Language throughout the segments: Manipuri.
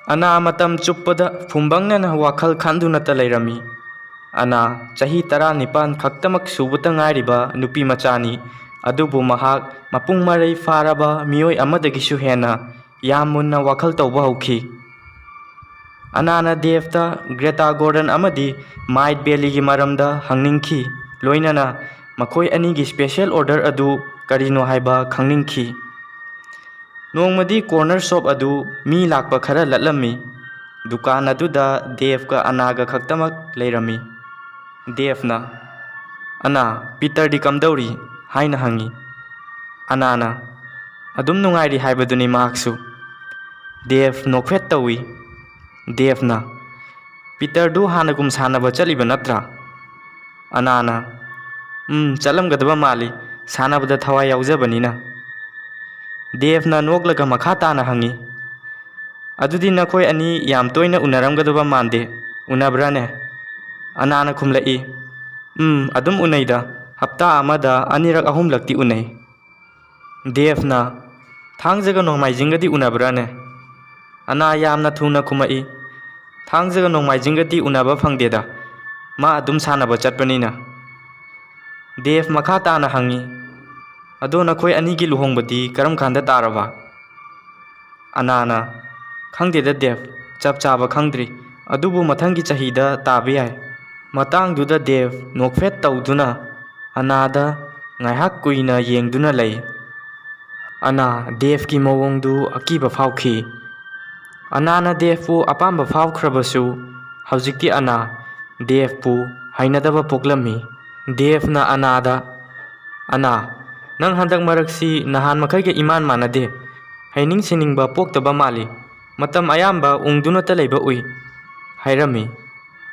Ana matam chuppada fumbangna wakhal khandunata leirami. Ana chahi 19 khaktamak subata ngairiba nupi machani adubu mahak mapung marai faraba mioi amadagisu hena yamunna wakhal tawba hauki. Anana Devta Greta Gordon amadi Might Belly gi maramda hangningki loinana makoi ani gi special order adu karino haiba khangningki. Nongmadi corner shop adu mi lakpa khara latlammi. Dukan aduda Dev ka Anaga khaktamak leirami. Devna Ana Peter di kamdauri haina hangi. Anana adum nungairi haibaduni mahaksu. Dev nokhet tawi. Devna Peter du hanagum sanaba chaliba natra. Anana chalamgadaba mali sanabada thawai yaujabanina. Devna noglaga makha tana hangi. Adudi nakoi ani yam toina unaramgadaba mande. Unabrane? Anana khumlai. Adum unaida. Hapta amada anirak ahumlakti unai. Devna thangjaga nongmaijingadi unabrane? Ana yamna thuna khumai. Thangjaga nongmaijingadi unaba phangdeda. Ma adum sanaba chatpanina. Dev makha tana hangi. Ado nakoi anigi luhongbadi karam khanda taraba? Anana khangdeda Dev chap chaba khangdri adubu mathangi chahida tabi yai. Matangduda Dev nokfet tawduna Anada ngaihak kuina yengduna lay. Ana Dev ki mawongdu akiba phawki. Anana Devpu apamba phawkhrabasu haujikti Ana Devpu hainadaba poklammi. Devna Anada Ana nang handak maraksi nahan makhaiga iman manade haining siningba poktaba mali matam ayamba ungdunata leiba ui hairami.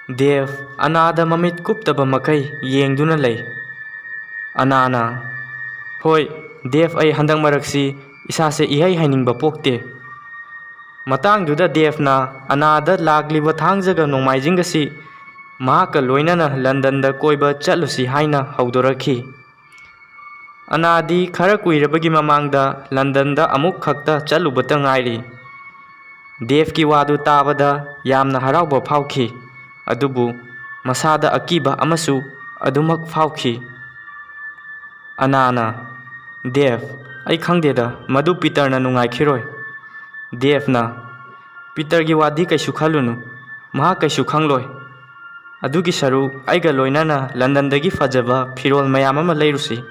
Dev Anada mamit kuptaba makai yengduna lei. Anana hoi Dev ai handak maraksi isase ihai hainingba pokte. Matangduda Devna Anada lagliba thangjaga nongmaijingasi mahaka loinana Londonda koiba chatlusi haina haudorakhi. Anadi khara kuirabagi mamangda Londonda amuk khakta chalubata ngairi. Dev ki wadu tabada yamna harauba phawki. Adubu masada akiba amasu adumak phawki. Anana Dev ai khangdeda madu Peter na nungai khiroi. Devna Peter gi wadi kaisu khalunu maha kaisu khangloi. Adugi saru aiga loinana Londondagi fajaba phirol mayam ama leirusi.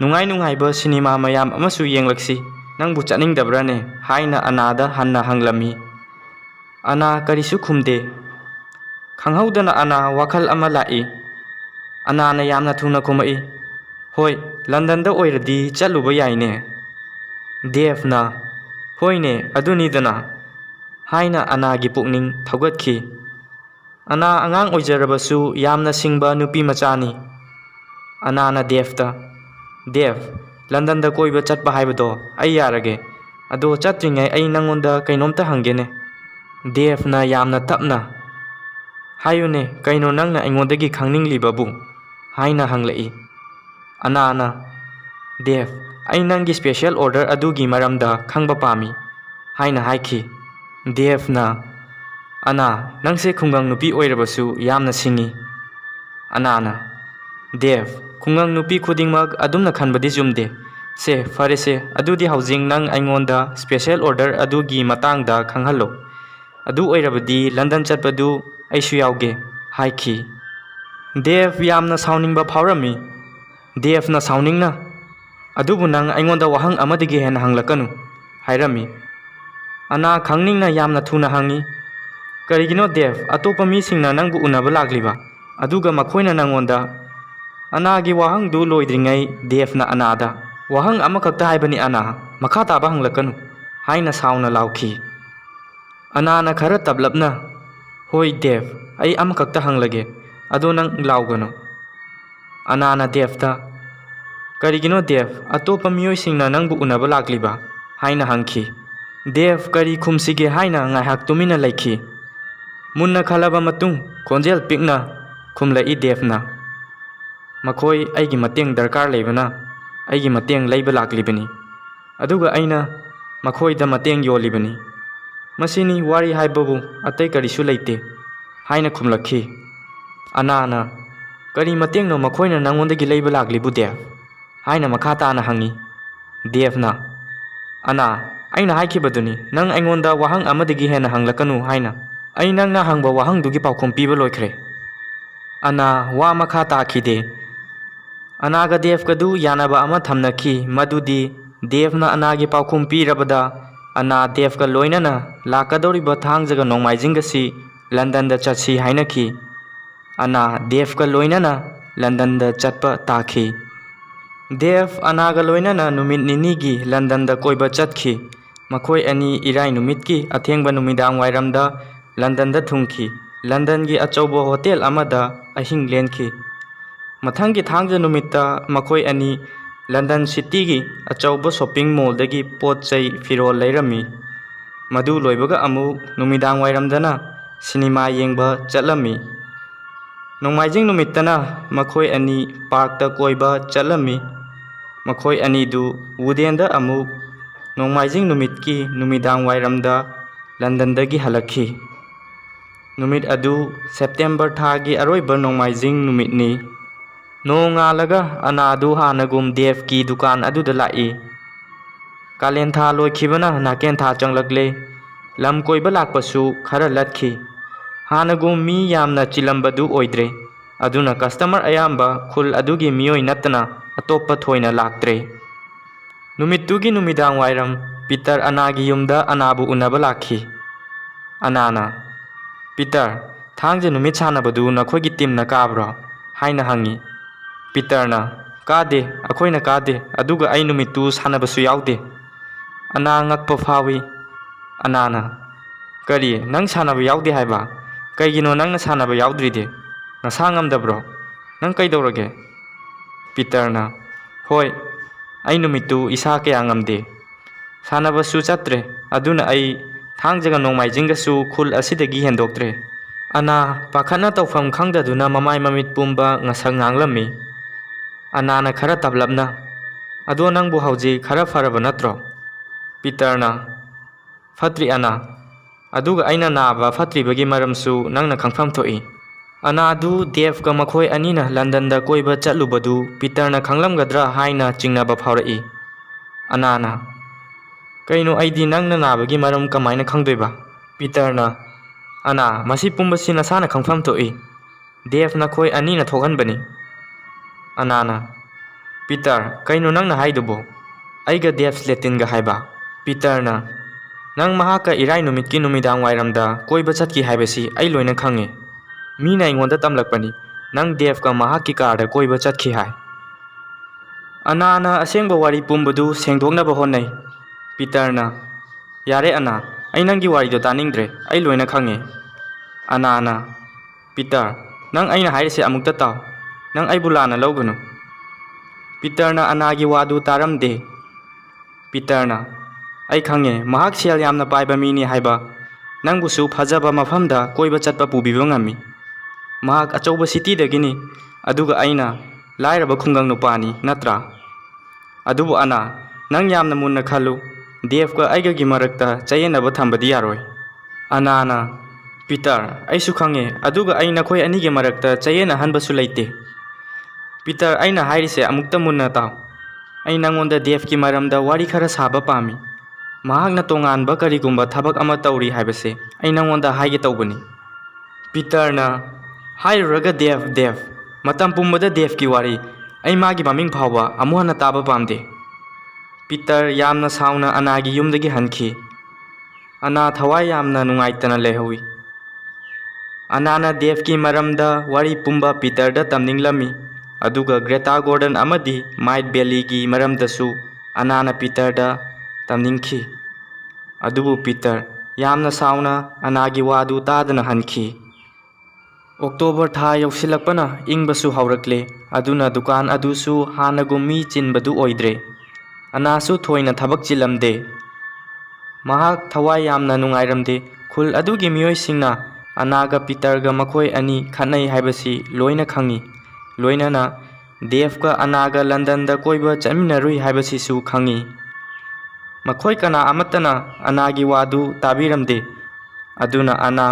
Nungaiba cinema mayam amasu yenglaksi. Nangbu chatningdabrane haina Anada hanna hanglami. Ana karisu khumde. Khanghaudana Ana wakhal ama lai. Anana yamna thuna khumai. Hoi Londonda oiradi chatluba yaine. Devna hoine adunidana haina Anagi pukning thaugatkhi. Ana angang oijarabasu yamna singba nupi machani. Anana Devta Dev Londonda koiba chatpa haibado ai yarage. Ado chatringai ai nangonda kainomta hangene. Devna yamna tapna hayune kaino nangna aingondagi khangninglibabu haina hanglai. Anana Dev ai nangi special order adugi maramda khangba pami haina haiki. Devna Ana nangse khungang nupi oirabasu yamna singi. Anana Dev khungang nupi khudingmak adumna khanbadi jumde. Se farese adudi housing nang aingonda special order adugi matangda khanghallo. Adu oirabadi London chatpadu aisu yauge haiki. Dev yamna sauningba phawrami. Devna sauningna adubu nang aingonda wahang amadagi hena hanglakanu hairami. Ana khangningna yamna thuna hangi. Karigino Dev atopa misingna nangbu unaba lagliba aduga makhoina nangonda. Anagi wahang du loidringai Devna Anada wahang amakakta haibani Ana makha taba hanglakanu haina sauna lauki. Anana khara tablapna hoi Dev ai amakakta hanglage ado nang laugano. Anana Devta karigino Dev atopa miyoisingna nangbu unaba lagliba haina hangki. Dev kari khumsige haina ngaihak tumina laiki. Munna khalaba matung khonjel pikna khumlai Devna makhoi aigi mateng darkar leibana aigi mateng leiba laklibani aduga aina makhoida mateng yolibani. ꯃꯁꯤꯅꯤ ꯋꯥꯔꯤ ꯍꯥꯏꯕꯕꯨ ꯑꯇꯩ ꯀꯔꯤꯁꯨ ꯂꯩꯇꯦ ꯍꯥꯏꯅ ꯈꯨꯝꯂꯛꯈꯤ꯫ ꯑꯅꯥꯅ ꯀꯔꯤ ꯃꯇꯦꯡꯅꯣ ꯃꯈꯣꯏꯅ ꯅꯪꯉꯣꯟꯗꯒꯤ ꯂꯩꯕ ꯂꯥꯛꯂꯤꯕꯨ ꯗꯦꯕ? ꯍꯥꯏꯅ ꯃꯈꯥ ꯇꯥꯅ ꯍꯪꯉꯤ꯫ ꯗꯦꯕꯅ ꯑꯅꯥ ꯑꯩꯅ ꯍꯥꯏꯈꯤꯕꯗꯨꯅꯤ ꯅꯪ ꯑꯩꯉꯣꯟꯗ ꯋꯥꯍꯪ ꯑꯃꯗꯒꯤ ꯍꯦꯟꯅ ꯍꯪꯂꯛꯀꯅꯨ ꯍꯥꯏꯅ꯫ ꯑꯩ ꯅꯪꯅ ꯍꯪꯕ ꯋꯥꯍꯪꯗꯨꯒꯤ ꯄꯥꯎꯈꯨꯝ ꯄꯤꯕ ꯂꯣꯏꯈ꯭ꯔꯦ꯫ ꯑꯅꯥ ꯋꯥ ꯃꯈꯥ ꯇꯥꯈꯤꯗꯦ꯫ ꯑꯅꯥꯒ ꯗꯦꯕꯀꯗꯨ ꯌꯥꯅꯕ ꯑꯃ ꯊꯝꯅꯈꯤ ꯃꯗꯨꯗꯤ ꯗꯦꯕꯅ ꯑꯅꯥꯒꯤ ꯄꯥꯎꯈꯨꯝ ꯄꯤꯔꯕꯗ ꯑꯅꯥ ꯗꯦꯕꯀ ꯂꯣꯏꯅꯅ ꯂꯥꯛꯀꯗꯧꯔꯤꯕ ꯊꯥꯡꯖꯒ ꯅꯣꯡꯃꯥꯏꯖꯤꯡꯒꯁꯤ ꯂꯟꯗꯟꯗ ꯆꯠꯁꯤ ꯍꯥꯏꯅꯈꯤ꯫ ꯑꯅꯥ ꯗꯦꯕꯀ ꯂꯣꯏꯅꯅ ꯂꯟꯗꯟꯗ ꯆꯠꯄ ꯇꯥꯈꯤ꯫ ꯗꯦꯕ ꯑꯅꯥꯒ ꯂꯣꯏꯅꯅ ꯅꯨꯃꯤꯠ ꯅꯤꯅꯤꯒꯤ ꯂꯟꯗꯟꯗ ꯀꯣꯏꯕ ꯆꯠꯈꯤ꯫ ꯃꯈꯣꯏ ꯑꯅꯤ ꯏꯔꯥꯏ ꯅꯨꯃꯤꯠꯀꯤ ꯑꯊꯦꯡꯕ ꯅꯨꯃꯤꯗꯥꯡ ꯋꯥꯏꯔꯝꯗ ꯂꯟꯗꯟꯗ ꯊꯨꯡꯈꯤ꯫ ꯂꯟꯗꯟꯒꯤ ꯑꯆꯧꯕ ꯍꯣꯇꯦꯜ ꯑꯃꯗ ꯑꯍꯤꯡ ꯂꯦꯟꯈꯤ꯫ ꯃꯊꯪꯒꯤ ꯊꯥꯡꯖ ꯅꯨꯃꯤꯠꯇ ꯃꯈꯣꯏ ꯑꯅꯤ ꯂꯟꯗꯟ ꯁꯤꯇꯤꯒꯤ ꯑꯆꯧꯕ ꯁꯣꯄꯤꯡ ꯃꯣꯜꯗꯒꯤ ꯄꯣꯠ ꯆꯩ ꯐꯤꯔꯣꯜ ꯂꯩꯔꯝꯃꯤ꯫ ꯃꯗꯨ ꯂꯣꯏꯕꯒ ꯑꯃꯨꯛ ꯅꯨꯃꯤꯗꯥꯡ ꯋꯥꯏꯔꯝꯗꯅ ꯁꯤꯅꯤꯃꯥ ꯌꯦꯡꯕ ꯆꯠꯂꯝꯃꯤ꯫ ꯅꯣꯡꯃꯥꯏꯖꯤꯡ ꯅꯨꯃꯤꯠꯇꯅ ꯃꯈꯣꯏ ꯑꯅꯤ ꯄꯥꯔꯛꯇ ꯀꯣꯏꯕ ꯆꯠꯂꯝꯃꯤ꯫ ꯃꯈꯣꯏ ꯑꯅꯤꯗꯨ ꯋꯨꯗꯦꯟꯗ ꯑꯃꯨꯛ ꯅꯣꯡꯃꯥꯏꯖꯤꯡ ꯅꯨꯃꯤꯠꯀꯤ ꯅꯨꯃꯤꯗꯥꯡ ꯋꯥꯏꯔꯝꯗ ꯂꯟꯗꯟꯗꯒꯤ ꯍꯜꯂꯛꯈꯤ꯫ ꯅꯨꯃꯤꯠ ꯑꯗꯨ ꯁꯦꯞꯇꯦꯝꯕꯔ ꯊꯥꯒꯤ ꯑꯔꯣꯏꯕ ꯅꯣꯡꯃꯥꯏꯖꯤꯡ ꯅꯨꯃꯤꯠꯅꯤ꯫ ꯅꯣꯡ ꯉꯥꯜꯂꯒ ꯑꯅꯥꯗꯨ ꯍꯥꯟꯅꯒꯨꯝ ꯗꯦꯕꯀꯤ ꯗꯨꯀꯥꯟ ꯑꯗꯨꯗ ꯂꯥꯛꯏ꯫ ꯀꯥꯂꯦꯟ ꯊꯥ ꯂꯣꯏꯈꯤꯕꯅ ꯅꯥꯀꯦꯟ ꯊꯥ ꯆꯪꯂꯛꯂꯦ꯫ ꯂꯝ ꯀꯣꯏꯕ ꯂꯥꯛꯄꯁꯨ ꯈꯔ ꯂꯠꯈꯤ꯫ ꯍꯥꯟꯅꯒꯨꯝ ꯃꯤ ꯌꯥꯝꯅ ꯆꯤꯜꯂꯝꯕꯗꯨ ꯑꯣꯏꯗ꯭ꯔꯦ꯫ ꯑꯗꯨꯅ ꯀꯁꯇꯃꯔ ꯑꯌꯥꯝꯕ ꯈꯨꯜ ꯑꯗꯨꯒꯤ ꯃꯤꯑꯣꯏ ꯅꯠꯇꯅ ꯑꯇꯣꯞꯄ ꯊꯣꯏꯅ ꯂꯥꯛꯇ꯭ꯔꯦ꯫ ꯅꯨꯃꯤꯠꯇꯨꯒꯤ ꯅꯨꯃꯤꯗꯥꯡ ꯋꯥꯏꯔꯝ ꯄꯤꯇꯔ ꯑꯅꯥꯒꯤ ꯌꯨꯝꯗ ꯑꯅꯥꯕꯨ ꯎꯅꯕ ꯂꯥꯛꯈꯤ꯫ ꯑꯅꯥꯅ ꯄꯤꯇꯔ ꯊꯥꯡꯖ ꯅꯨꯃꯤꯠ ꯁꯥꯟꯅꯕꯗꯨ ꯅꯈꯣꯏꯒꯤ ꯇꯤꯝꯅ ꯀꯥꯕ꯭ꯔꯣ? ꯍꯥꯏꯅ ꯍꯪꯉꯤ꯫ ꯄꯤꯇꯔꯅ ꯀꯥꯗꯦ ꯑꯩꯈꯣꯏꯅ ꯀꯥꯗꯦ ꯑꯗꯨꯒ ꯑꯩ ꯅꯨꯃꯤꯠꯇꯨ ꯁꯥꯟꯅꯕꯁꯨ ꯌꯥꯎꯗꯦ꯫ ꯑꯅꯥ ꯉꯛꯄ ꯐꯥꯎꯏ꯫ ꯑꯅꯥꯅ ꯀꯔꯤ ꯅꯪ ꯁꯥꯟꯅꯕ ꯌꯥꯎꯗꯦ ꯍꯥꯏꯕ? ꯀꯩꯒꯤꯅꯣ ꯅꯪꯅ ꯁꯥꯟꯅꯕ ꯌꯥꯎꯗ꯭ꯔꯤꯗꯤ? ꯅꯁꯥ ꯉꯝꯗꯕ꯭ꯔꯣ? ꯅꯪ ꯀꯩꯗꯧꯔꯒꯦ? ꯄꯤꯇꯔꯅ ꯍꯣꯏ ꯑꯩ ꯅꯨꯃꯤꯠꯇꯨ ꯏꯁꯥ ꯀꯌꯥ ꯉꯝꯗꯦ꯫ ꯁꯥꯟꯅꯕꯁꯨ ꯆꯠꯇ꯭ꯔꯦ ꯑꯗꯨꯅ ꯑꯩ ꯊꯥꯡꯖꯒ ꯅꯣꯡꯃꯥꯏꯖꯤꯡꯒꯁꯨ ꯈꯨꯜ ꯑꯁꯤꯗꯒꯤ ꯍꯦꯟꯗꯣꯛꯇ꯭ꯔꯦ꯫ ꯑꯅꯥ ꯄꯥꯈꯠꯅ ꯇꯧꯐꯝ ꯈꯪꯗꯗꯨꯅ ꯃꯃꯥꯏ ꯃꯃꯤꯠ ꯄꯨꯝꯕ ꯉꯁꯪ ꯉꯥꯡꯂꯝꯃꯤ꯫ ꯑꯅꯥꯅ ꯈꯔ ꯇꯞꯂꯞꯅ ꯑꯗꯣ ꯅꯪꯕꯨ ꯍꯧꯖꯤꯛ ꯈꯔ ꯐꯔꯕ ꯅꯠꯇ꯭ꯔꯣ? ꯄꯤꯇꯔꯅ ꯐꯠꯇ꯭ꯔꯤ ꯑꯅꯥ ꯑꯗꯨꯒ ꯑꯩꯅ ꯅꯥꯕ ꯐꯠꯇ꯭ꯔꯤꯕꯒꯤ ꯃꯔꯝꯁꯨ ꯅꯪꯅ ꯈꯪꯐꯝ ꯊꯣꯛꯏ꯫ ꯑꯅꯥꯗꯨ ꯗꯦꯕꯀ ꯃꯈꯣꯏ ꯑꯅꯤꯅ ꯂꯟꯗꯟꯗ ꯀꯣꯏꯕ ꯆꯠꯂꯨꯕꯗꯨ ꯄꯤꯇꯔꯅ ꯈꯪꯂꯝꯒꯗ꯭ꯔꯥ ꯍꯥꯏꯅ ꯆꯤꯡꯅꯕ ꯐꯥꯎꯔꯛꯏ꯫ ꯑꯅꯥꯅ ꯀꯩꯅꯣ ꯑꯩꯗꯤ ꯅꯪꯅ ꯅꯥꯕꯒꯤ ꯃꯔꯝ ꯀꯃꯥꯏꯅ ꯈꯪꯗꯣꯏꯕ? ꯄꯤꯇꯔꯅ ꯑꯅꯥ ꯃꯁꯤ ꯄꯨꯝꯕꯁꯤ ꯅꯁꯥꯅ ꯈꯪꯐꯝ ꯊꯣꯛꯏ꯫ ꯗꯦꯕ ꯅꯈꯣꯏ ꯑꯅꯤꯅ ꯊꯣꯛꯍꯟꯕꯅꯤ꯫ ꯑꯅꯥꯅ ꯄꯤꯇꯔ ꯀꯩꯅꯣ ꯅꯪꯅ ꯍꯥꯏꯗꯨꯕꯣ? ꯑꯩꯒ ꯗꯦꯕ ꯂꯦꯇꯤꯟꯒ ꯍꯥꯏꯕ? ꯄꯤꯇꯔꯅ ꯅꯪ ꯃꯍꯥꯛꯀ ꯏꯔꯥꯏ ꯅꯨꯃꯤꯠꯀꯤ ꯅꯨꯃꯤꯗꯥꯡ ꯋꯥꯏꯔꯝꯗ ꯀꯣꯏꯕ ꯆꯠꯈꯤ ꯍꯥꯏꯕꯁꯤ ꯑꯩ ꯂꯣꯏꯅ ꯈꯪꯉꯤ꯫ ꯃꯤꯅ ꯑꯩꯉꯣꯟꯗ ꯇꯝꯂꯛꯄꯅꯤ ꯅꯪ ꯗꯦꯕꯀ ꯃꯍꯥꯛꯀꯤ ꯀꯥꯔꯗ ꯀꯣꯏꯕ ꯆꯠꯈꯤ ꯍꯥꯏ꯫ ꯑꯅꯥꯅ ꯑꯁꯦꯡꯕ ꯋꯥꯔꯤ ꯄꯨꯝꯕꯗꯨ ꯁꯦꯡꯗꯣꯛꯅꯕ ꯍꯣꯠꯅꯩ꯫ ꯄꯤꯇꯔꯅ ꯌꯥꯔꯦ ꯑꯅꯥ ꯑꯩ ꯅꯪꯒꯤ ꯋꯥꯔꯤꯗꯣ ꯇꯥꯅꯤꯡꯗ꯭ꯔꯦ ꯑꯩ ꯂꯣꯏꯅ ꯈꯪꯉꯤ꯫ ꯑꯅꯥꯅ ꯄꯤꯇꯔ ꯅꯪ ꯑꯩꯅ ꯍꯥꯏꯔꯤꯁꯦ ꯑꯃꯨꯛꯇ ꯇꯥꯎ ꯅꯪ ꯑꯩꯕꯨ ꯂꯥꯟꯅ ꯂꯧꯒꯅꯨ꯫ ꯄꯤꯇꯔꯅ ꯑꯅꯥꯒꯤ ꯋꯥꯗꯨ ꯇꯥꯔꯝꯗꯦ꯫ ꯄꯤꯇꯔꯅ ꯑꯩ ꯈꯪꯉꯦ ꯃꯍꯥꯛ ꯁꯦꯜ ꯌꯥꯝꯅ ꯄꯥꯏꯕ ꯃꯤꯅꯤ ꯍꯥꯏꯕ ꯅꯪꯕꯨꯁꯨ ꯐꯖꯕ ꯃꯐꯝꯗ ꯀꯣꯏꯕ ꯆꯠꯄ ꯄꯨꯕꯤꯕ ꯉꯝꯃꯤ꯫ ꯃꯍꯥꯛ ꯑꯆꯧꯕ ꯁꯤꯇꯤꯗꯒꯤꯅꯤ ꯑꯗꯨꯒ ꯑꯩꯅ ꯂꯥꯏꯔꯕ ꯈꯨꯡꯒꯪ ꯅꯨꯄꯥꯅꯤ ꯅꯠꯇ꯭ꯔꯥ? ꯑꯗꯨꯕꯨ ꯑꯅꯥ ꯅꯪ ꯌꯥꯝꯅ ꯃꯨꯟꯅ ꯈꯜꯂꯨ ꯗꯦꯕꯀ ꯑꯩꯒꯒꯤ ꯃꯔꯛꯇ ꯆꯌꯦꯠꯅꯕ ꯊꯝꯕꯗꯤ ꯌꯥꯔꯣꯏ꯫ ꯑꯅꯥꯅ ꯄꯤꯇꯔ ꯑꯩꯁꯨ ꯈꯪꯉꯦ ꯑꯗꯨꯒ ꯑꯩ ꯅꯈꯣꯏ ꯑꯅꯤꯒꯤ ꯃꯔꯛꯇ ꯆꯌꯦꯠꯅꯍꯟꯕꯁꯨ ꯂꯩꯇꯦ꯫ ꯄꯤꯇꯔ ꯑꯩꯅ ꯍꯥꯏꯔꯤꯁꯦ ꯑꯃꯨꯛꯇ ꯃꯨꯟꯅ ꯇꯥꯎ ꯑꯩ ꯅꯪꯉꯣꯟꯗ ꯗꯦꯕꯀꯤ ꯃꯔꯝꯗ ꯋꯥꯔꯤ ꯈꯔ ꯁꯥꯕ ꯄꯥꯝꯃꯤ꯫ ꯃꯍꯥꯛꯅ ꯇꯣꯉꯥꯟꯕ ꯀꯔꯤꯒꯨꯝꯕ ꯊꯕꯛ ꯑꯃ ꯇꯧꯔꯤ ꯍꯥꯏꯕꯁꯦ ꯑꯩ ꯅꯪꯉꯣꯟꯗ ꯍꯥꯏꯒꯦ ꯇꯧꯕꯅꯤ꯫ ꯄꯤꯇꯔꯅ ꯍꯥꯏꯔꯨꯔꯒ ꯗꯦꯕ ꯃꯇꯝ ꯄꯨꯝꯕꯗ ꯗꯦꯕꯀꯤ ꯋꯥꯔꯤ ꯑꯩ ꯃꯥꯒꯤ ꯃꯃꯤꯡ ꯐꯥꯎꯕ ꯑꯃꯨꯛ ꯍꯟꯅ ꯇꯥꯕ ꯄꯥꯝꯗꯦ꯫ ꯄꯤꯇꯔ ꯌꯥꯝꯅ ꯁꯥꯎꯅ ꯑꯅꯥꯒꯤ ꯌꯨꯝꯗꯒꯤ ꯍꯟꯈꯤ꯫ ꯑꯅꯥ ꯊꯋꯥꯏ ꯌꯥꯝꯅ ꯅꯨꯡꯉꯥꯏꯇꯅ ꯂꯩꯍꯧꯏ꯫ ꯑꯅꯥꯅ ꯗꯦꯕꯀꯤ ꯃꯔꯝꯗ ꯋꯥꯔꯤ ꯄꯨꯝꯕ ꯄꯤꯇꯔꯗ ꯇꯝꯅꯤꯡꯂꯝꯃꯤ ꯑꯗꯨꯒ ꯒ꯭ꯔꯦꯇꯥ ꯒꯣꯔꯗꯟ ꯑꯃꯗꯤ ꯃꯥꯏꯠ ꯕꯦꯂꯤꯒꯤ ꯃꯔꯝꯗꯁꯨ ꯑꯅꯥꯅ ꯄꯤꯇꯔꯗ ꯇꯝꯅꯤꯡꯈꯤ꯫ ꯑꯗꯨꯕꯨ ꯄꯤꯇꯔ ꯌꯥꯝꯅ ꯁꯥꯎꯅ ꯑꯅꯥꯒꯤ ꯋꯥꯗꯨ ꯇꯥꯗꯅ ꯍꯟꯈꯤ꯫ ꯑꯣꯛꯇꯣꯕꯔ ꯊꯥ ꯌꯧꯁꯤꯜꯂꯛꯄꯅ ꯏꯪꯕꯁꯨ ꯍꯧꯔꯛꯂꯦ ꯑꯗꯨꯅ ꯗꯨꯀꯥꯟ ꯑꯗꯨꯁꯨ ꯍꯥꯟꯅꯒꯨꯝ ꯃꯤ ꯆꯤꯟꯕꯗꯨ ꯑꯣꯏꯗ꯭ꯔꯦ꯫ ꯑꯅꯥꯁꯨ ꯊꯣꯏꯅ ꯊꯕꯛ ꯆꯤꯜꯂꯝꯗꯦ꯫ ꯃꯍꯥꯛ ꯊꯋꯥꯏ ꯌꯥꯝꯅ ꯅꯨꯡꯉꯥꯏꯔꯝꯗꯦ꯫ ꯈꯨꯜ ꯑꯗꯨꯒꯤ ꯃꯤꯑꯣꯏꯁꯤꯡꯅ ꯑꯅꯥꯒ ꯄꯤꯇꯔꯒ ꯃꯈꯣꯏ ꯑꯅꯤ ꯈꯠꯅꯩ ꯍꯥꯏꯕꯁꯤ ꯂꯣꯏꯅ ꯈꯪꯉꯤ꯫ ꯂꯣꯏꯅꯅ ꯗꯦꯕꯀ ꯑꯅꯥꯒ ꯂꯟꯗꯟꯗ ꯀꯣꯏꯕ ꯆꯠꯃꯤꯟꯅꯔꯨꯏ ꯍꯥꯏꯕꯁꯤꯁꯨ ꯈꯪꯉꯤ꯫ ꯃꯈꯣꯏ ꯀꯅꯥ ꯑꯃꯠꯇꯅ ꯑꯅꯥꯒꯤ ꯋꯥꯗꯨ ꯇꯥꯕꯤꯔꯝꯗꯦ꯫ ꯑꯗꯨꯅ ꯑꯅꯥ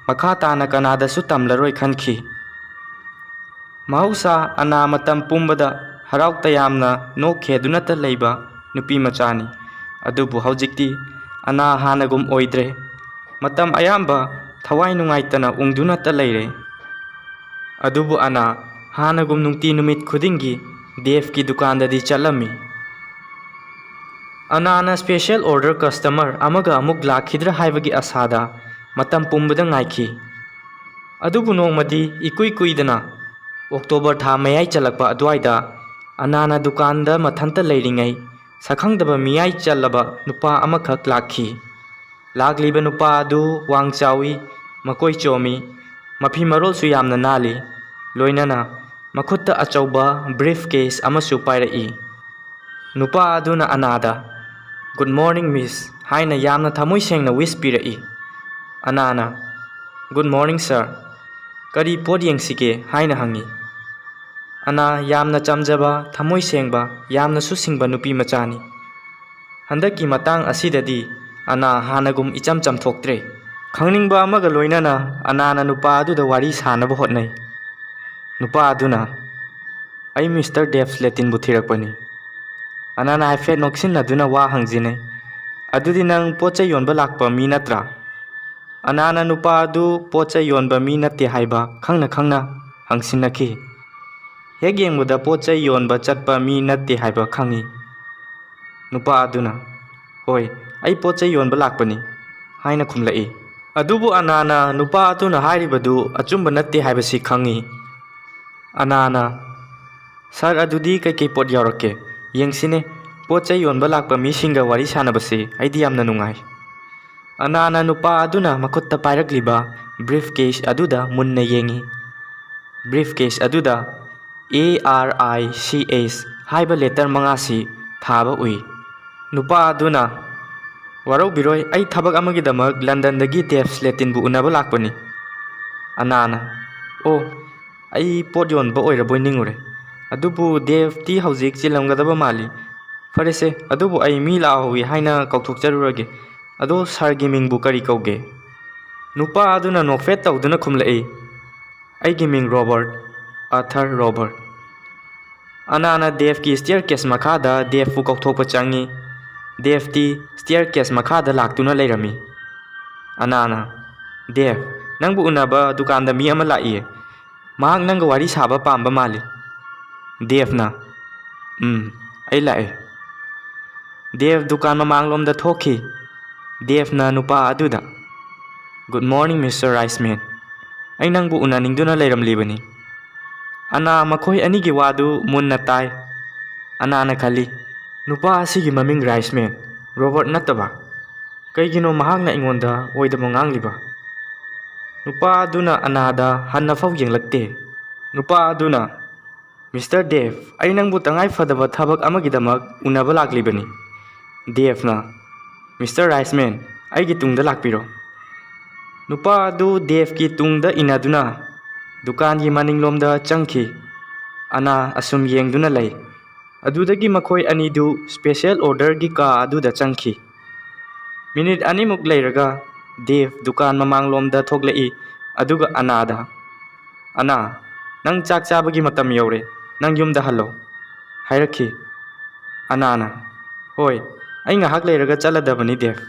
ꯃꯈꯥ ꯇꯥꯅ ꯀꯅꯥꯗꯁꯨ ꯇꯝꯂꯔꯣꯏ ꯈꯟꯈꯤ꯫ ꯃꯍꯧꯁꯥ ꯑꯅꯥ ꯃꯇꯝ ꯄꯨꯝꯕꯗ ꯍꯔꯥꯎ ꯇꯌꯥꯝꯅ ꯅꯣꯛꯈꯦꯗꯨꯅꯇ ꯂꯩꯕ ꯅꯨꯄꯤ ꯃꯆꯥꯅꯤ꯫ ꯑꯗꯨꯕꯨ ꯍꯧꯖꯤꯛꯇꯤ ꯑꯅꯥ ꯍꯥꯟꯅꯒꯨꯝ ꯑꯣꯏꯗ꯭ꯔꯦ꯫ ꯃꯇꯝ ꯑꯌꯥꯝꯕ ꯊꯋꯥꯏ ꯅꯨꯡꯉꯥꯏꯇꯅ ꯎꯪꯗꯨꯅꯇ ꯂꯩꯔꯦ꯫ ꯑꯗꯨꯕꯨ ꯑꯅꯥ ꯍꯥꯟꯅꯒꯨꯝ ꯅꯨꯡꯇꯤ ꯅꯨꯃꯤꯠ ꯈꯨꯗꯤꯡꯒꯤ ꯗꯦꯚꯀꯤ ꯗꯨꯀꯥꯟꯗꯗꯤ ꯆꯠꯂꯝꯃꯤ꯫ ꯑꯅꯥꯅ ꯁ꯭ꯄꯦꯁꯤꯌꯦꯜ ꯑꯣꯔꯗꯔ ꯀꯁꯇꯃꯔ ꯑꯃꯒ ꯑꯃꯨꯛ ꯂꯥꯛꯈꯤꯗ꯭ꯔꯥ ꯍꯥꯏꯕꯒꯤ ꯑꯁꯥꯗ ꯃꯇꯝ ꯄꯨꯝꯕꯗ ꯉꯥꯏꯈꯤ꯫ ꯑꯗꯨꯕꯨ ꯅꯣꯡꯃꯗꯤ ꯏꯀꯨꯏ ꯀꯨꯏꯗꯅ ꯑꯣꯛꯇꯣꯕꯔ ꯊꯥ ꯃꯌꯥꯏ ꯆꯜꯂꯛꯄ ꯑꯗꯨꯋꯥꯏꯗ ꯑꯅꯥꯅ ꯗꯨꯀꯥꯟꯗ ꯃꯊꯟꯇ ꯂꯩꯔꯤꯉꯩ ꯁꯛꯈꯪꯗꯕ ꯃꯤꯌꯥꯏ ꯆꯜꯂꯕ ꯅꯨꯄꯥ ꯑꯃꯈꯛ ꯂꯥꯛꯈꯤ꯫ ꯂꯥꯛꯂꯤꯕ ꯅꯨꯄꯥ ꯑꯗꯨ ꯋꯥꯡ ꯆꯥꯎꯏ, ꯃꯀꯣꯏ ꯆꯣꯝꯃꯤ, ꯃꯐꯤ ꯃꯔꯣꯜꯁꯨ ꯌꯥꯝꯅ ꯅꯥꯜꯂꯤ, ꯂꯣꯏꯅꯅ ꯃꯈꯨꯠꯇ ꯑꯆꯧꯕ ꯕ꯭ꯔꯤꯐ ꯀꯦꯁ ꯑꯃꯁꯨ ꯄꯥꯏꯔꯛꯏ꯫ ꯅꯨꯄꯥ ꯑꯗꯨꯅ ꯑꯅꯥꯗ "ꯒꯨꯗ ꯃꯣꯔꯅꯤꯡ ꯃꯤꯁ" ꯍꯥꯏꯅ ꯌꯥꯝꯅ ꯊꯃꯣꯏ ꯁꯦꯡꯅ ꯋꯤꯁ ꯄꯤꯔꯛꯏ꯫ ꯑꯅꯥꯅ "ꯒꯨꯗ ꯃꯣꯔꯅꯤꯡ ꯁꯔ, ꯀꯔꯤ ꯄꯣꯠ ꯌꯦꯡꯁꯤꯒꯦ" ꯍꯥꯏꯅ ꯍꯪꯉꯤ꯫ ꯑꯅꯥ ꯌꯥꯝꯅ ꯆꯝꯖꯕ, ꯊꯃꯣꯏ ꯁꯦꯡꯕ, ꯌꯥꯝꯅꯁꯨ ꯁꯤꯡꯕ ꯅꯨꯄꯤ ꯃꯆꯥꯅꯤ꯫ ꯍꯟꯗꯛꯀꯤ ꯃꯇꯥꯡ ꯑꯁꯤꯗꯗꯤ ꯑꯅꯥ ꯍꯥꯟꯅꯒꯨꯝ ꯏꯆꯝ ꯆꯝꯊꯣꯛꯇ꯭ꯔꯦ꯫ ꯈꯪꯅꯤꯡꯕ ꯑꯃꯒ ꯂꯣꯏꯅꯅ ꯑꯅꯥꯅ ꯅꯨꯄꯥ ꯑꯗꯨꯗ ꯋꯥꯔꯤ ꯁꯥꯅꯕ ꯍꯣꯠꯅꯩ꯫ ꯅꯨꯄꯥ ꯑꯗꯨꯅ "ꯑꯩ ꯃꯤꯁꯇꯔ ꯗꯦꯚ ꯁ꯭ꯂꯦꯇꯤꯟꯕꯨ ꯊꯤꯔꯛꯄꯅꯤ"꯫ ꯑꯅꯥꯅ ꯍꯥꯏꯐꯦꯠ ꯅꯣꯛꯁꯤꯟꯅꯗꯨꯅ ꯋꯥ ꯍꯪꯖꯤꯟꯅꯩ꯫ "ꯑꯗꯨꯗꯤ ꯅꯪ ꯄꯣꯠꯆꯩ ꯌꯣꯟꯕ ꯂꯥꯛꯄ ꯃꯤ ꯅꯠꯇ꯭ꯔꯥ?" ꯑꯅꯥꯅ ꯅꯨꯄꯥ ꯑꯗꯨ ꯄꯣꯠꯆꯩ ꯌꯣꯟꯕ ꯃꯤ ꯅꯠꯇꯦ ꯍꯥꯏꯕ ꯈꯪꯅ ꯈꯪꯅ ꯍꯪꯁꯤꯟꯅꯈꯤ꯫ ꯍꯦꯛ ꯌꯦꯡꯕꯗ ꯄꯣꯠꯆꯩ ꯌꯣꯟꯕ ꯆꯠꯄ ꯃꯤ ꯅꯠꯇꯦ ꯍꯥꯏꯕ ꯈꯪꯉꯤ꯫ ꯅꯨꯄꯥ ꯑꯗꯨꯅ "ꯍꯣꯏ, ꯑꯩ ꯄꯣꯠꯆꯩ ꯌꯣꯟꯕ ꯂꯥꯛꯄꯅꯤ" ꯍꯥꯏꯅ ꯈꯨꯝꯂꯛꯏ꯫ ꯑꯗꯨꯕꯨ ꯑꯅꯥꯅ ꯅꯨꯄꯥ ꯑꯗꯨꯅ ꯍꯥꯏꯔꯤꯕꯗꯨ ꯑꯆꯨꯝꯕ ꯅꯠꯇꯦ ꯍꯥꯏꯕꯁꯤ ꯈꯪꯉꯤ꯫ ꯑꯅꯥꯅ "ꯁꯥꯔ, ꯑꯗꯨꯗꯤ ꯀꯩꯀꯩ ꯄꯣꯠ ꯌꯥꯎꯔꯛꯀꯦ? ꯌꯦꯡꯁꯤꯅꯦ, ꯄꯣꯠꯆꯩ ꯌꯣꯟꯕ ꯂꯥꯛꯄ ꯃꯤꯁꯤꯡꯒ ꯋꯥꯔꯤ ꯁꯥꯅꯕꯁꯦ ꯑꯩꯗꯤ ꯌꯥꯝꯅ ꯅꯨꯡꯉꯥꯏ"꯫ ꯑꯅꯥꯅ ꯅꯨꯄꯥ ꯑꯗꯨꯅ ꯃꯈꯨꯠꯇ ꯄꯥꯏꯔꯛꯂꯤꯕ ꯕ꯭ꯔꯤꯐ ꯀꯦꯁ ꯑꯗꯨꯗ ꯃꯨꯟꯅ ꯌꯦꯡꯉꯤ꯫ ꯕ꯭ꯔꯤꯐ ꯀꯦꯁ ꯑꯗꯨꯗ ARICH ꯍꯥꯏꯕ ꯂꯦꯇꯔ 5ꯁꯤ ꯊꯥꯕ ꯎꯏ꯫ ꯅꯨꯄꯥ ꯑꯗꯨꯅ "ꯋꯥꯔꯧꯕꯤꯔꯣꯏ, ꯑꯩ ꯊꯕꯛ ꯑꯃꯒꯤꯗꯃꯛ ꯂꯟꯗꯟꯗꯒꯤ ꯗꯦꯚ ꯁ꯭ꯂꯦꯇꯤꯟꯕꯨ ꯎꯅꯕ ꯂꯥꯛꯄꯅꯤ"꯫ ꯑꯅꯥꯅ "ꯑꯣ, ꯑꯩ ꯄꯣꯠ ꯌꯣꯟꯕ ꯑꯣꯏꯔꯕꯣꯏ ꯅꯤꯡꯉꯨꯔꯦ꯫ ꯑꯗꯨꯕꯨ ꯗꯦꯚꯇꯤ ꯍꯧꯖꯤꯛ ꯆꯤꯜꯂꯝꯒꯗꯕ ꯃꯥꯜꯂꯤ꯫ ꯐꯔꯦꯁꯦ, ꯑꯗꯨꯕꯨ ꯑꯩ ꯃꯤ ꯂꯥꯛꯍꯧꯏ ꯍꯥꯏꯅ ꯀꯧꯊꯣꯛꯆꯔꯨꯔꯒꯦ꯫ ꯑꯗꯣ ꯁꯥꯔꯒꯤ ꯃꯤꯡꯕꯨ ꯀꯔꯤ ꯀꯧꯒꯦ?" ꯅꯨꯄꯥ ꯑꯗꯨꯅ ꯅꯣꯛꯐꯦꯠ ꯇꯧꯗꯨꯅ ꯈꯨꯝꯂꯛꯏ꯫ "ꯑꯩꯒꯤ ꯃꯤꯡ ꯔꯣꯕꯔꯠ, ꯑꯥꯔꯊꯔ ꯔꯣꯕꯔꯠ"꯫ ꯑꯅꯥꯅ ꯗꯦꯚꯀꯤ ꯁ꯭ꯇꯤꯌꯔꯀꯦꯁ ꯃꯈꯥꯗ ꯗꯦꯚꯄꯨ ꯀꯧꯊꯣꯛꯄ ꯆꯪꯉꯤ꯫ ꯗꯦꯚꯇꯤ ꯁ꯭ꯇꯤꯌꯔꯀꯦꯁ ꯃꯈꯥꯗ ꯂꯥꯛꯇꯨꯅ ꯂꯩꯔꯝꯃꯤ꯫ ꯑꯅꯥꯅ "ꯗꯦꯚ, ꯅꯪꯕꯨ ꯎꯅꯕ ꯗꯨꯀꯥꯟꯗ ꯃꯤ ꯑꯃ ꯂꯥꯛꯏꯌꯦ꯫ ꯃꯍꯥꯛ ꯅꯪꯒ ꯋꯥꯔꯤ ꯁꯥꯕ ꯄꯥꯝꯕ ꯃꯥꯜꯂꯤ"꯫ ꯗꯦꯚꯅ "ꯑꯩ ꯂꯥꯛꯑꯦ"꯫ ꯗꯦꯚ ꯗꯨꯀꯥꯟ ꯃꯃꯥꯡꯂꯣꯝꯗ ꯊꯣꯛꯈꯤ꯫ ꯗꯦꯚꯅ ꯅꯨꯄꯥ ꯑꯗꯨꯗ "ꯒꯨꯗ ꯃꯣꯔꯅꯤꯡ ꯃꯤꯁꯇꯔ ꯔꯥꯏꯁꯃꯦꯟ, ꯑꯩ ꯅꯪꯕꯨ ꯎꯅꯅꯤꯡꯗꯨꯅ ꯂꯩꯔꯝꯂꯤꯕꯅꯤ"꯫ ꯑꯅꯥ ꯃꯈꯣꯏ ꯑꯅꯤꯒꯤ ꯋꯥꯗꯨ ꯃꯨꯟꯅ ꯇꯥꯏ꯫ ꯑꯅꯥꯅ ꯈꯜꯂꯤ, ꯅꯨꯄꯥ ꯑꯁꯤꯒꯤ ꯃꯃꯤꯡ ꯔꯥꯏꯁꯃꯦꯟ, ꯔꯣꯕꯔꯠ ꯅꯠꯇꯕ? ꯀꯩꯒꯤꯅꯣ ꯃꯍꯥꯛꯅ ꯑꯩꯉꯣꯟꯗ ꯑꯣꯏꯗꯕ ꯉꯥꯡꯂꯤꯕ? ꯅꯨꯄꯥ ꯑꯗꯨꯅ ꯑꯅꯥꯗ ꯍꯟꯅꯐꯥꯎ ꯌꯦꯡꯂꯛꯇꯦ꯫ ꯅꯨꯄꯥ ꯑꯗꯨꯅ "ꯃꯤꯁꯇꯔ ꯗꯦꯚ, ꯑꯩ ꯅꯪꯕꯨ ꯇꯉꯥꯏꯐꯗꯕ ꯊꯕꯛ ꯑꯃꯒꯤꯗꯃꯛ ꯎꯅꯕ ꯂꯥꯛꯂꯤꯕꯅꯤ"꯫ ꯗꯦꯚꯅ "ꯃꯤꯁꯇꯔ ꯔꯥꯏꯁꯃꯦꯟ, ꯑꯩꯒꯤ ꯇꯨꯡꯗ ꯂꯥꯛꯄꯤꯔꯣ"꯫ ꯅꯨꯄꯥ ꯑꯗꯨ ꯗꯦꯚꯀꯤ ꯇꯨꯡꯗ ꯏꯟꯅꯗꯨꯅ ꯗꯨꯀꯥꯟꯒꯤ ꯃꯅꯤꯡꯂꯣꯝꯗ ꯆꯪꯈꯤ꯫ ꯑꯅꯥ ꯑꯁꯨꯝ ꯌꯦꯡꯗꯨꯅ ꯂꯩ꯫ ꯑꯗꯨꯗꯒꯤ ꯃꯈꯣꯏ ꯑꯅꯤꯗꯨ ꯁ꯭ꯄꯦꯁꯤꯌꯦꯜ ꯑꯣꯔꯗꯔꯒꯤ ꯀꯥ ꯑꯗꯨꯗ ꯆꯪꯈꯤ꯫ ꯃꯤꯅꯤꯠ ꯑꯅꯤꯃꯨꯛ ꯂꯩꯔꯒ ꯗꯦꯚ ꯗꯨꯀꯥꯟ ꯃꯃꯥꯡꯂꯣꯝꯗ ꯊꯣꯛꯂꯛꯏ ꯑꯗꯨꯒ ꯑꯅꯥꯗ "ꯑꯅꯥ, ꯅꯪ ꯆꯥꯛ ꯆꯥꯕꯒꯤ ꯃꯇꯝ ꯌꯧꯔꯦ, ꯅꯪ ꯌꯨꯝꯗ ꯍꯜꯂꯣ" ꯍꯥꯏꯔꯛꯈꯤ꯫ ꯑꯅꯥꯅ "ꯍꯣꯏ, ꯑꯩ ꯉꯥꯏꯍꯥꯛ ꯂꯩꯔꯒ ꯆꯠꯂꯗꯕꯅꯤ ꯗꯦꯚ"꯫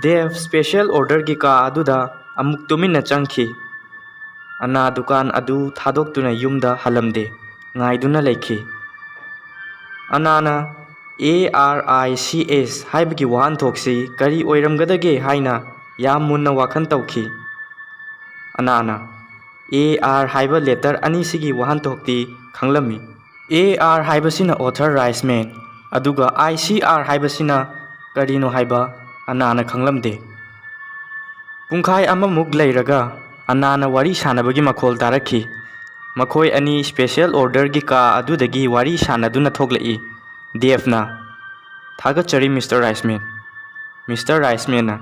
ꯗꯦꯚ ꯁ꯭ꯄꯦꯁꯤꯌꯦꯜ ꯑꯣꯔꯗꯔꯒꯤ ꯀꯥ ꯑꯗꯨꯗ ꯑꯃꯨꯛ ꯇꯨꯃꯤꯟꯅ ꯆꯪꯈꯤ꯫ ꯑꯅꯥ ꯗꯨꯀꯥꯟ ꯑꯗꯨ ꯊꯥꯗꯣꯛꯇꯨꯅ ꯌꯨꯝꯗ ꯍꯜꯂꯝꯗꯦ, ꯉꯥꯏꯗꯨꯅ ꯂꯩꯈꯤ꯫ ꯑꯅꯥꯅ ARICH ꯍꯥꯏꯕꯒꯤ ꯋꯥꯍꯟꯊꯣꯛꯁꯤ ꯀꯔꯤ ꯑꯣꯏꯔꯝꯒꯗꯒꯦ ꯍꯥꯏꯅ ꯌꯥꯝ ꯃꯨꯟꯅ ꯋꯥꯈꯜ ꯇꯧꯈꯤ꯫ ꯑꯅꯥꯅ AR ꯍꯥꯏꯕ ꯂꯦꯇꯔ ꯑꯅꯤꯁꯤꯒꯤ ꯋꯥꯍꯟꯊꯣꯛꯇꯤ ꯈꯪꯂꯝꯃꯤ꯫ AR ꯍꯥꯏꯕꯁꯤꯅ ꯑꯣꯊꯔ ꯔꯥꯏꯁꯃꯦꯟ, ꯑꯗꯨꯒ ICR ꯍꯥꯏꯕꯁꯤꯅ ꯀꯔꯤꯅꯣ ꯍꯥꯏꯕ ꯑꯅꯥꯅ ꯈꯪꯂꯝꯗꯦ꯫ ꯄꯨꯡꯈꯥꯏ ꯑꯃꯃꯨꯛ ꯂꯩꯔꯒ ꯑꯅꯥꯅ ꯋꯥꯔꯤ ꯁꯥꯅꯕꯒꯤ ꯃꯈꯣꯜ ꯇꯥꯔꯛꯈꯤ꯫ ꯃꯈꯣꯏ ꯑꯅꯤ ꯁ꯭ꯄꯦꯁꯤꯌꯦꯜ ꯑꯣꯔꯗꯔꯒꯤ ꯀꯥ ꯑꯗꯨꯗꯒꯤ ꯋꯥꯔꯤ ꯁꯥꯅꯗꯨꯅ ꯊꯣꯛꯂꯛꯏ꯫ ꯗꯦꯚꯅ "ꯊꯥꯒꯠꯆꯔꯤ ꯃꯤꯁꯇꯔ ꯔꯥꯏꯁꯃꯦꯟ"꯫ ꯃꯤꯁꯇꯔ ꯔꯥꯏꯁꯃꯦꯟꯅ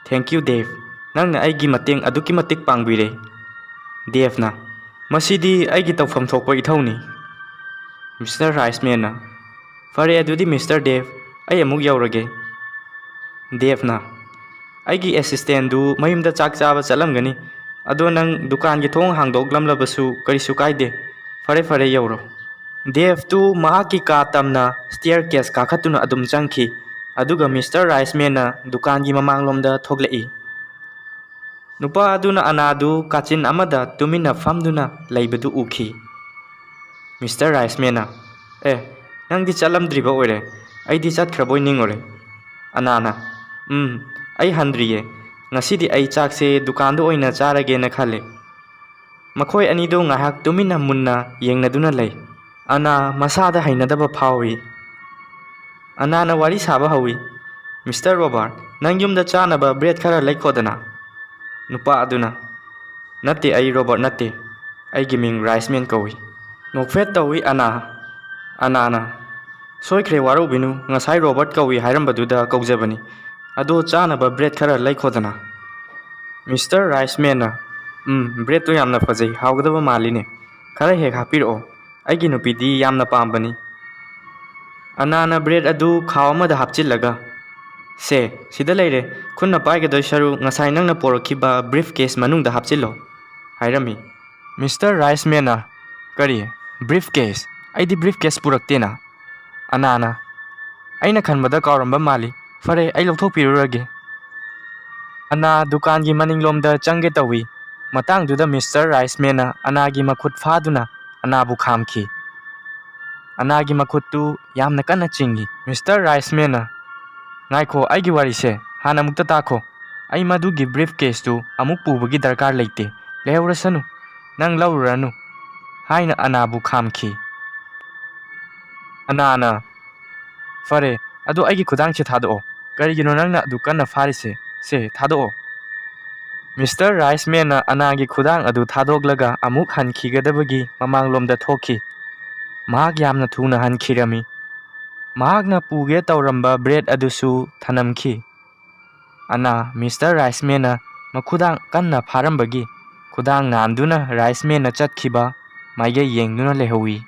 "ꯊꯦꯡꯛꯌꯨ ꯗꯦꯚ, ꯅꯪꯅ ꯑꯩꯒꯤ ꯃꯇꯦꯡ ꯑꯗꯨꯛꯀꯤ ꯃꯇꯤꯛ ꯄꯥꯡꯕꯤꯔꯦ"꯫ ꯗꯦꯚꯅ "ꯃꯁꯤꯗꯤ ꯑꯩꯒꯤ ꯇꯧꯐꯝ ꯊꯣꯛꯄ ꯏꯊꯧꯅꯤ"꯫ ꯃꯤꯁꯇꯔ ꯔꯥꯏꯁꯃꯦꯟꯅ "ꯐꯔꯦ, ꯑꯗꯨꯗꯤ ꯃꯤꯁꯇꯔ ꯗꯦꯚ, ꯑꯩ ꯑꯃꯨꯛ ꯌꯧꯔꯒꯦ"꯫ ꯗꯦꯕꯅ ꯑꯩꯒꯤ ꯑꯦꯁꯤꯁꯇꯦꯟꯗꯨ ꯃꯌꯨꯝꯗ ꯆꯥꯛ ꯆꯥꯕ ꯆꯠꯂꯝꯒꯅꯤ ꯑꯗꯣ ꯅꯪ ꯗꯨꯀꯥꯟꯒꯤ ꯊꯣꯡ ꯍꯥꯡꯗꯣꯛꯂꯝꯂꯕꯁꯨ ꯀꯔꯤꯁꯨ ꯀꯥꯏꯗꯦ ꯐꯔꯦ ꯐꯔꯦ ꯌꯧꯔꯣ ꯗꯦꯕꯇꯨ ꯃꯍꯥꯛꯀꯤ ꯀꯥ ꯇꯝꯅ ꯁ꯭ꯇꯤꯌꯔ ꯀꯦꯁ ꯀꯥꯈꯠꯇꯨꯅ ꯑꯗꯨꯝ ꯆꯪꯈꯤ ꯑꯗꯨꯒ ꯃꯤꯁꯇꯔ ꯔꯥꯏꯁꯃꯦꯟꯅ ꯗꯨꯀꯥꯟꯒꯤ ꯃꯃꯥꯡꯂꯣꯝꯗ ꯊꯣꯛꯂꯛꯏ ꯅꯨꯄꯥ ꯑꯗꯨꯅ ꯑꯅꯥꯗꯨ ꯀꯥꯆꯤꯟ ꯑꯃꯗ ꯇꯨꯃꯤꯟꯅ ꯐꯝꯗꯨꯅ ꯂꯩꯕꯗꯨ ꯎꯈꯤ ꯃꯤꯁꯇꯔ ꯔꯥꯏꯁꯃꯦꯟꯅ ꯅꯪꯗꯤ ꯆꯠꯂꯝꯗ꯭ꯔꯤꯕ ꯑꯣꯏꯔꯦ ꯑꯩꯗꯤ ꯆꯠꯈ꯭ꯔꯕꯣꯏ ꯅꯤꯡꯉꯨꯔꯦ ꯑꯅꯥꯅ ꯑꯩ ꯍꯟꯗ꯭ꯔꯤꯌꯦ ꯉꯁꯤꯗꯤ ꯑꯩ ꯆꯥꯛꯁꯦ ꯗꯨꯀꯥꯟꯗ ꯑꯣꯏꯅ ꯆꯥꯔꯒꯦꯅ ꯈꯜꯂꯦ ꯃꯈꯣꯏ ꯑꯅꯤꯗꯨ ꯉꯥꯏꯍꯥꯛ ꯇꯨꯃꯤꯟꯅ ꯃꯨꯟꯅ ꯌꯦꯡꯅꯗꯨꯅ ꯂꯩ ꯑꯅꯥ ꯃꯁꯥꯗ ꯍꯩꯅꯗꯕ ꯐꯥꯎꯏ ꯑꯅꯥꯅ ꯋꯥꯔꯤ ꯁꯥꯕ ꯍꯧꯏ ꯃꯤꯁꯇꯔ ꯔꯣꯕꯥꯔꯠ ꯅꯪ ꯌꯨꯝꯗ ꯆꯥꯅꯕ ꯕ꯭ꯔꯦꯗ ꯈꯔ ꯂꯩꯈꯣꯗꯅ ꯅꯨꯄꯥ ꯑꯗꯨꯅ ꯅꯠꯇꯦ ꯑꯩ ꯔꯣꯕꯥꯔꯠ ꯅꯠꯇꯦ ꯑꯩꯒꯤ ꯃꯤꯡ ꯔꯥꯏꯁꯃꯦꯟ ꯀꯧꯏ ꯅꯣꯛꯐꯦꯠ ꯇꯧꯏ ꯑꯅꯥꯅ ꯁꯣꯏꯈ꯭ꯔꯦ ꯋꯥꯔꯧꯕꯤꯅꯨ ꯉꯁꯥꯏ ꯔꯣꯕꯥꯔꯠ ꯀꯧꯏ ꯍꯥꯏꯔꯝꯕꯗꯨꯗ ꯀꯧꯖꯕꯅꯤ ꯑꯗꯣ ꯆꯥꯅꯕ ꯕ꯭ꯔꯦꯗ ꯈꯔ ꯂꯩꯈꯣꯗꯅ ꯃꯤꯁꯇꯔ ꯔꯥꯏꯁꯃꯦꯟꯅ ꯕ꯭ꯔꯦꯗꯇꯨ ꯌꯥꯝꯅ ꯐꯖꯩ ꯍꯥꯎꯒꯗꯕ ꯃꯥꯜꯂꯤꯅꯦ ꯈꯔ ꯍꯦꯛ ꯍꯥꯞꯄꯤꯔꯛꯑꯣ ꯑꯩꯒꯤ ꯅꯨꯄꯤꯗꯤ ꯌꯥꯝꯅ ꯄꯥꯝꯕꯅꯤ ꯑꯅꯥꯅ ꯕ꯭ꯔꯦꯗ ꯑꯗꯨ ꯈꯥꯎ ꯑꯃꯗ ꯍꯥꯞꯆꯤꯜꯂꯒ ꯁꯦ ꯁꯤꯗ ꯂꯩꯔꯦ ꯈꯨꯠꯅ ꯄꯥꯏꯒꯗꯣꯏ ꯁꯔꯨꯛ ꯉꯁꯥꯏ ꯅꯪꯅ ꯄꯣꯔꯛꯈꯤꯕ ꯕ꯭ꯔꯤꯐ ꯀꯦꯁ ꯃꯅꯨꯡꯗ ꯍꯥꯞꯆꯤꯜꯂꯣ ꯍꯥꯏꯔꯝꯃꯤ ꯃꯤꯁꯇꯔ ꯔꯥꯏꯁꯃꯦꯟꯅ ꯀꯔꯤ ꯕ꯭ꯔꯤꯐ ꯀꯦꯁ ꯑꯩꯗꯤ ꯕ꯭ꯔꯤꯐ ꯀꯦꯁ ꯄꯨꯔꯛꯇꯦꯅ ꯑꯅꯥꯅ ꯑꯩꯅ ꯈꯟꯕꯗ ꯀꯥꯎꯔꯝꯕ ꯃꯥꯜꯂꯤ ꯐꯔꯦ ꯑꯩ ꯂꯧꯊꯣꯛꯄꯤꯔꯨꯔꯒꯦ ꯑꯅꯥ ꯗꯨꯀꯥꯟꯒꯤ ꯃꯅꯤꯡꯂꯣꯝꯗ ꯆꯪꯒꯦ ꯇꯧꯏ ꯃꯇꯥꯡꯗꯨꯗ ꯃꯤꯁꯇꯔ ꯔꯥꯏꯁꯃꯦꯟꯅ ꯑꯅꯥꯒꯤ ꯃꯈꯨꯠ ꯐꯥꯗꯨꯅ ꯑꯅꯥꯕꯨ ꯈꯥꯝꯈꯤ ꯑꯅꯥꯒꯤ ꯃꯈꯨꯠꯇꯨ ꯌꯥꯝꯅ ꯀꯟꯅ ꯆꯤꯡꯏ ꯃꯤꯁꯇꯔ ꯔꯥꯏꯁꯃꯦꯟꯅ ꯉꯥꯏꯈꯣ ꯑꯩꯒꯤ ꯋꯥꯔꯤꯁꯦ ꯍꯥꯟꯅ ꯑꯃꯨꯛꯇ ꯇꯥꯈꯣ ꯑꯩ ꯃꯗꯨꯒꯤ ꯕ꯭ꯔꯤꯐ ꯀꯦꯁꯇꯨ ꯑꯃꯨꯛ ꯄꯨꯕꯒꯤ ꯗꯔꯀꯥꯔ ꯂꯩꯇꯦ ꯂꯩꯍꯧꯔꯁꯅꯨ ꯅꯪ ꯂꯧꯔꯨꯔꯅꯨ ꯍꯥꯏꯅ ꯑꯅꯥꯕꯨ ꯈꯥꯝꯈꯤ ꯑꯅꯥꯅ ꯐꯔꯦ ꯑꯗꯣ ꯑꯩꯒꯤ ꯈꯨꯗꯥꯡꯁꯦ ꯊꯥꯗꯣꯛꯑꯣ ꯀꯔꯤꯒꯤꯅꯣ ꯅꯪꯅ ꯑꯗꯨ ꯀꯟꯅ ꯐꯥꯔꯤꯁꯦ ꯁꯦ ꯊꯥꯗꯣꯛꯑꯣ ꯃꯤꯁꯇꯔ ꯔꯥꯏꯁꯃꯦꯟꯅ ꯑꯅꯥꯒꯤ ꯈꯨꯗꯥꯡ ꯑꯗꯨ ꯊꯥꯗꯣꯛꯂꯒ ꯑꯃꯨꯛ ꯍꯟꯈꯤꯒꯗꯕꯒꯤ ꯃꯃꯥꯡꯂꯣꯝꯗ ꯊꯣꯛꯈꯤ ꯃꯍꯥꯛ ꯌꯥꯝꯅ ꯊꯨꯅ ꯍꯟꯈꯤꯔꯝꯃꯤ ꯃꯍꯥꯛꯅ ꯄꯨꯒꯦ ꯇꯧꯔꯝꯕ ꯕ꯭ꯔꯦꯗ ꯑꯗꯨꯁꯨ ꯊꯅꯝꯈꯤ ꯑꯅꯥ ꯃꯤꯁꯇꯔ ꯔꯥꯏꯁꯃꯦꯟꯅ ꯃꯈꯨꯗꯥꯡ ꯀꯟꯅ ꯐꯥꯔꯝꯕꯒꯤ ꯈꯨꯗꯥꯡ ꯅꯥꯟꯗꯨꯅ ꯔꯥꯏꯁꯃꯦꯟꯅ ꯆꯠꯈꯤꯕ ꯃꯥꯏꯀꯩ ꯌꯦꯡꯗꯨꯅ ꯂꯩꯍꯧꯏ